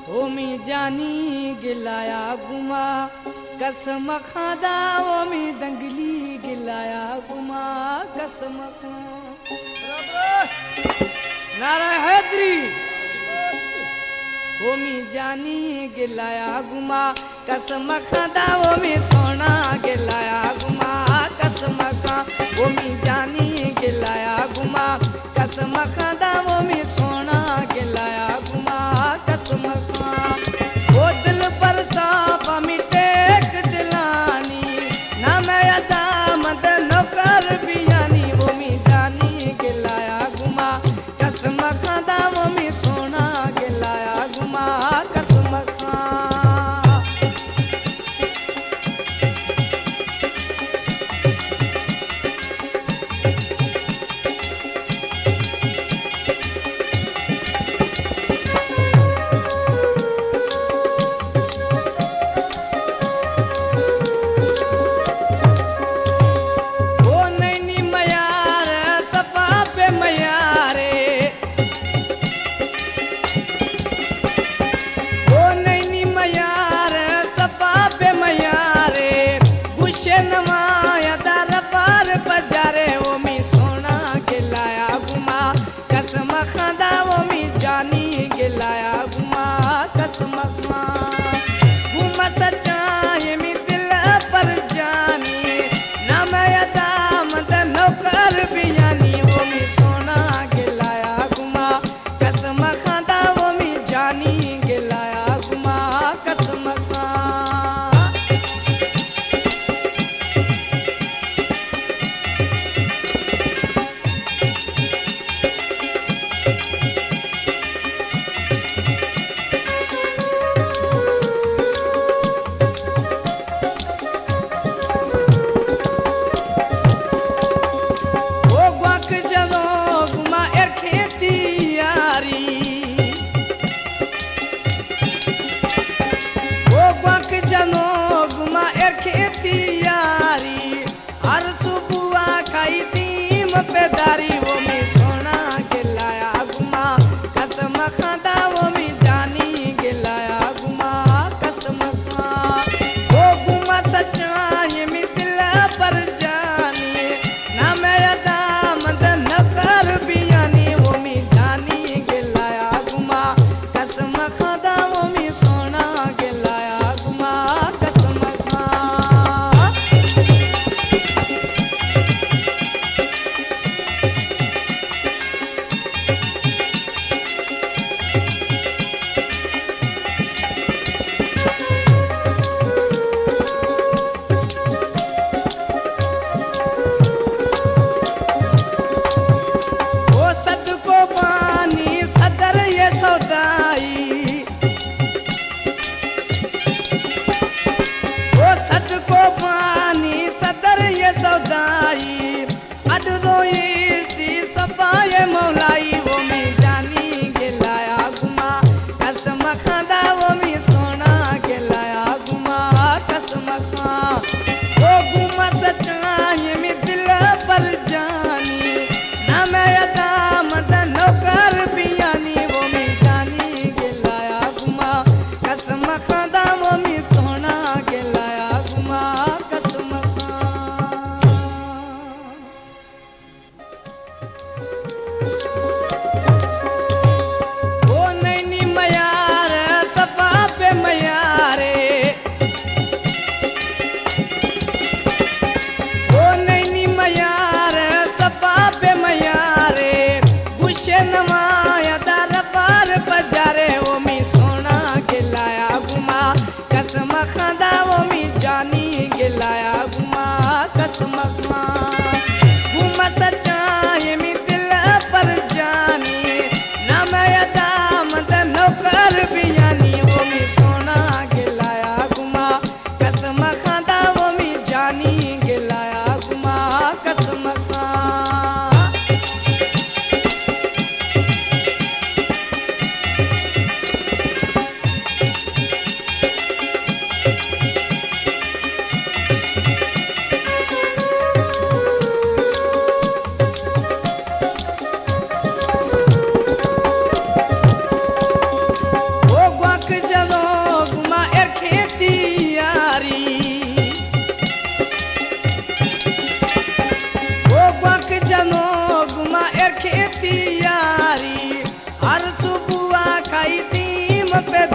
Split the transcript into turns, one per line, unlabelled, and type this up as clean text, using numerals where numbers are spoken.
ओमी जानी गिलाया गुमा कसम खादा ओमी दंगली गिलाया गुमा कसम खा नारा हैदरी ओमी जानी गिलाया गुमा कसम खादा ओमी सोना गिलाया गुमा कसम खा ओमी जानी गिलाया गुमा कसम खादा ओमी सोना गिलाया गुमा कसम खा वो दिल पर साफ मिटेक दिलानी ना मैं अदा मद नौकर बियानी ओमी जानी गिलाया गुमा कसम खादा ओमी सोना गिलाया गुमा कसम खा दारी वो मी सोना गिलाया गुमा कसम खादा वो मी जानी गिलाया गुमा कसम खा वो गुमा सच्चा ये मी दिल पर जानी ना मैं अदा मद नकर बियानी वो मी जानी गिलाया गुमा कसम खादा वो मी सोना गिलाया गुमा कसम खा मौलाई वो मी जानी गिलाया गुमा कसम खादा वो मी सोना गिलाया गुमा कसम खा वो गुमा सच्चा ये मी दिल पर जानी ना मैं अदा मद नौकर बियानी वो मी जानी गिलाया गुमा कसम खादा वो मी सोना गिलाया गुमा कसम खा कसम खादा वो मी जानी गिलाया गुमा कसम खा गुमा सच्चा ये मी दिल पर जानी ना मैं अदा मद नौकर बियानी वो मी सोना गिलाया गुमा कसम खादा वो मी जानी गिलाया गुमा कसम खा बक जनो गुमा एर खेती यारी ओ बक जनो गुमा एर खेती यारी हर सुबुआ खाई दीम पे